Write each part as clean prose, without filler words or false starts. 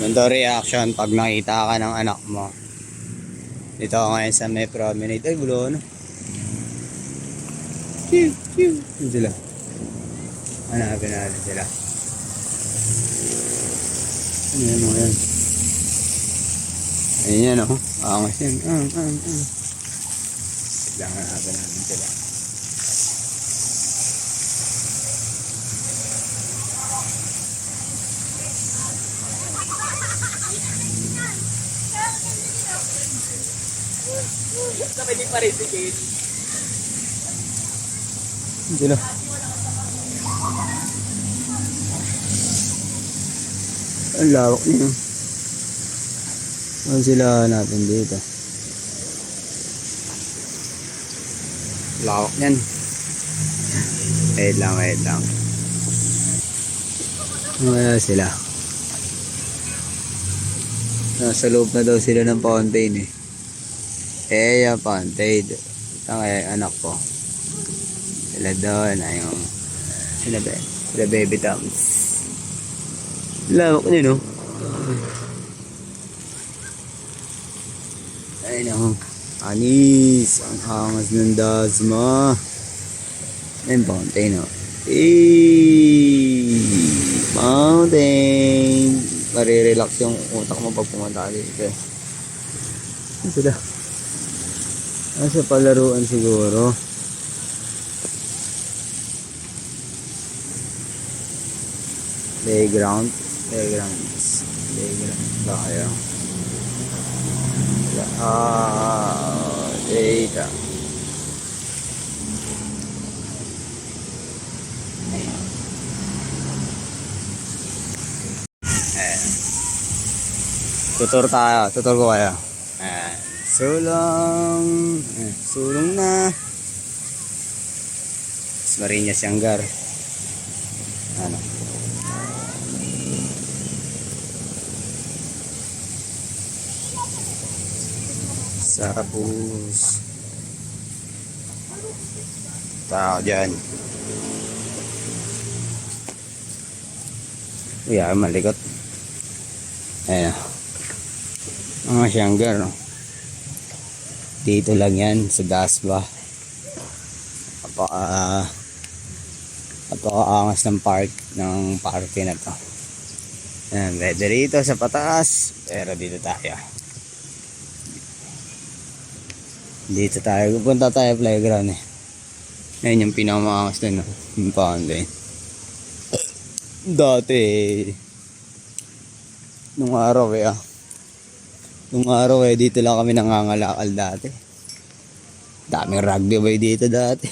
Ganito reaction pag nakita ka ng anak mo. Dito ako ngayon sa may promenade. Ay, gulo ano. Chiu, chiu. Yun sila. Hanapin natin sila. Ano yan mga yan? Ayun yan o. Angas yan. Kailangan hanapin natin sila. Sabay di pa rin si Kate. Sila. Ang lawak niya. Ano sila natin dito? Lawak yan. Wait lang. Ano sila? Nasa loob na daw sila ng fountain eh. Yung fountain. Ito nga anak ko. Sila doon. Ayun. Sila baby thumbs. Lawak niya no? Ayun o. Anis. Ang hangas ng dasma. Ayun fountain o. Mountain. Marirelax yung utak mo pag pumunta dito. Ano sila? Sa palaruan siguro. Playground tayo. Data. Tutor ko kayo. Sulong na. Marinas Yanggar. Ano? Sarapus. Tao dyan. Uy, malikot. Ayan. Mga Yanggar, no? Dito lang yan sa Dasma. Napakaangas ng parke na to. Ayan, pwede rito sa pataas, pero dito tayo. Pupunta tayo playground eh. Ayan yung pinakamaangas doon, no? Yung fountain. Dati nung araw dito lang kami nangangalakal dati. Daming rugby boy dito dati.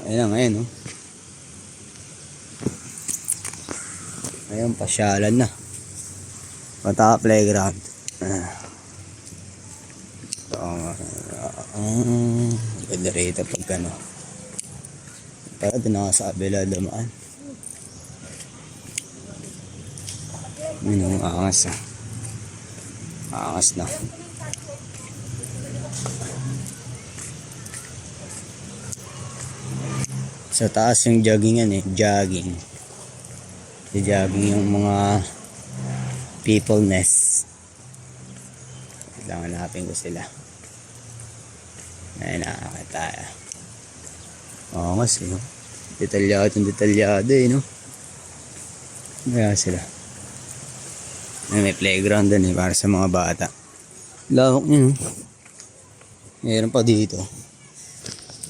Ayan, no? Ayun, pasyalan na. Punta ka playground. Pwede rito pag ano. Pero doon ako sa kabila dumaan. Yung angas na. Sa taas yung jogging yan eh. Jogging yung mga people nest. Kailangan hanapin ko sila. Ayun, nakakita. Angas eh, no? Detalyado eh, no? Kaya sila. May playground din eh, para sa mga bata. Lawak niya, no? Mayroon pa dito.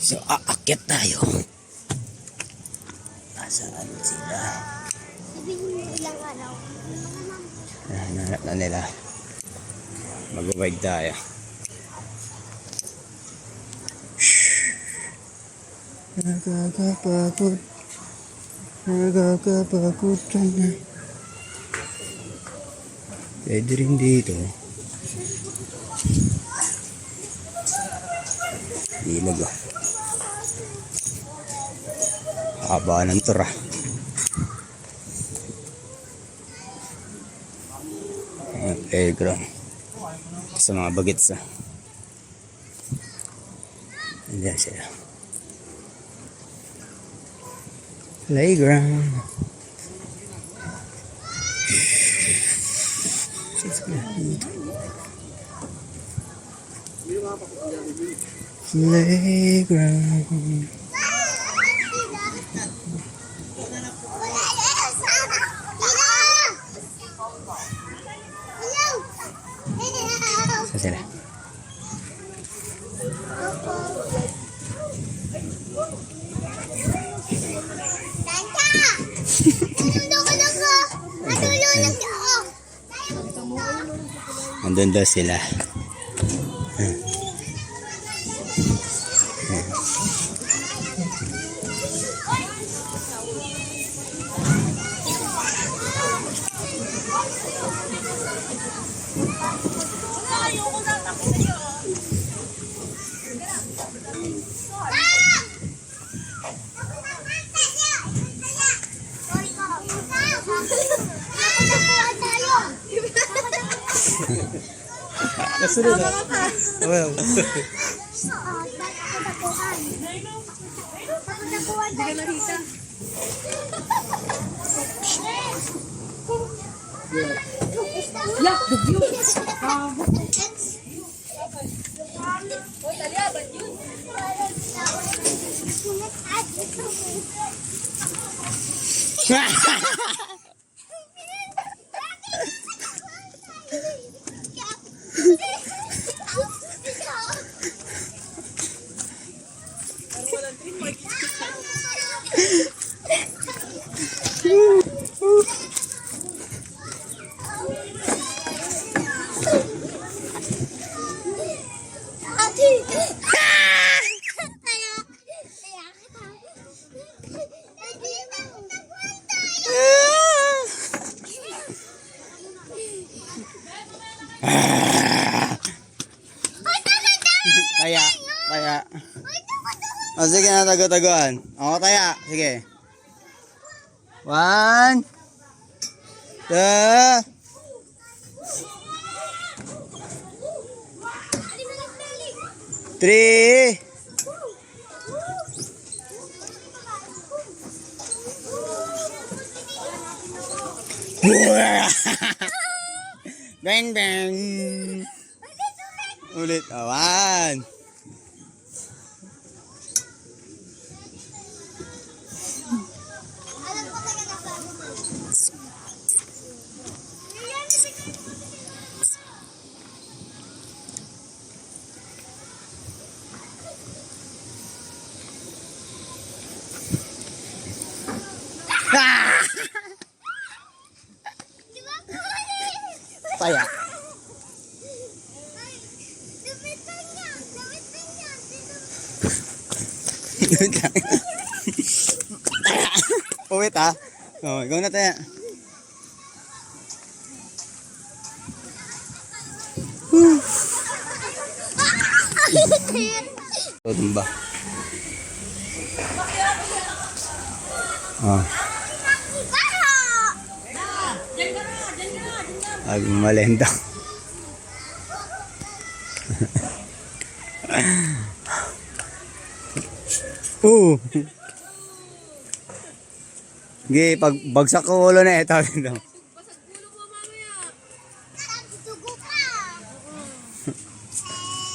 So, aakyat tayo. Nasaan sila? Hanap na nila. Mag-wide tayo. Nakakapagod na. Pwede rin dito. Ilog ah. Haba ng tura. Playground. Sa mga bagets ah. Andiyan sila. Playground. Playground. Saan sila? Andun daw sila. Nasunod na. Well. Hindi ka nakita. Yeah, the view. Taya, taya. O sige na, tago-taguan. O, taya. Sige. 1, 2. Three. Bang bang. Ulit. Awan. Taya. Uwit ah. Oh, ikaw na taya. Tumba. Oh. Aging malenda. Sige, pag bagsak ko ulo na ito.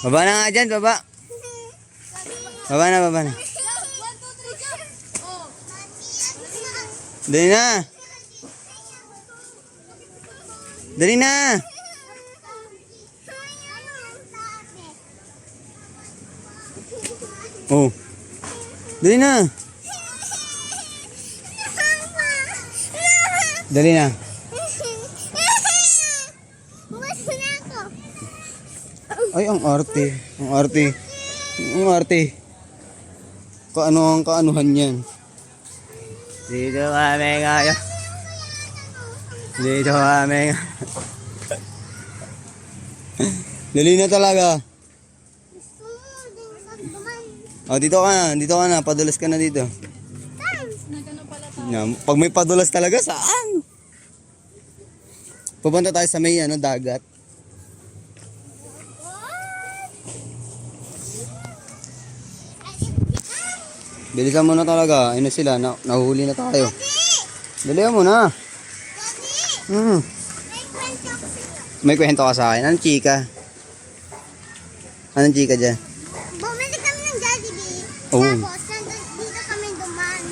Baba na nga dyan, baba. Baba na, baba na. Dali na. Dali na. Oh. Dali na. Dali na. Ay, ang arte. Ang arte. Ang arte. Kaano ang kaanuhan yan? Dito kami ngayon. Dito kami ngayon. Dali na talaga. Oh, dito ka na. Dito ka na. Padulas ka na dito. Pag may padulas talaga, saan? Pupunta tayo sa may dagat. Bilisan mo na talaga. Ayun na sila. Nahuhuli na tayo. Dalihan mo na. May kwento ka sa akin. Anong chika? Anong chika dyan? Bumili kami ng Jollibee. Oo. Tapos, dito kami duman.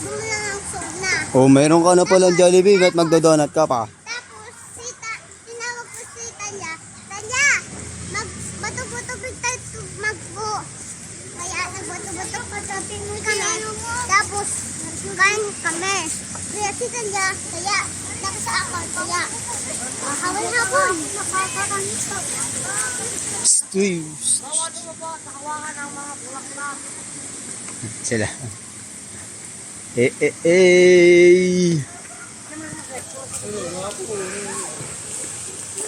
Bumili ng soda. Oh, mayroon ka na palang Jollibee. Ba't magdodonut ka pa? Tapos, tinawag ko si Tanya. Tanya, magbato-bato tayo magbo. Kaya nagbato-bato kami. Tapos, kain kami. Kaya si Tanya, kaya nakasa ako. Kaya, hawal-hapon. Uy. Sila.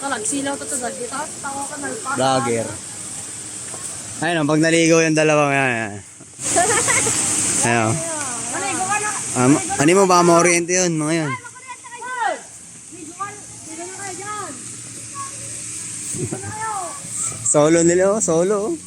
Nagsilaw to dito. Tawa ka ng Vlogger. Ayun, pag naligo yung dalawang yan. Ayun. Maligo ka na. Ano mo ba ma-oriente yun, mga yun? Solo nila, oh, solo. Oh.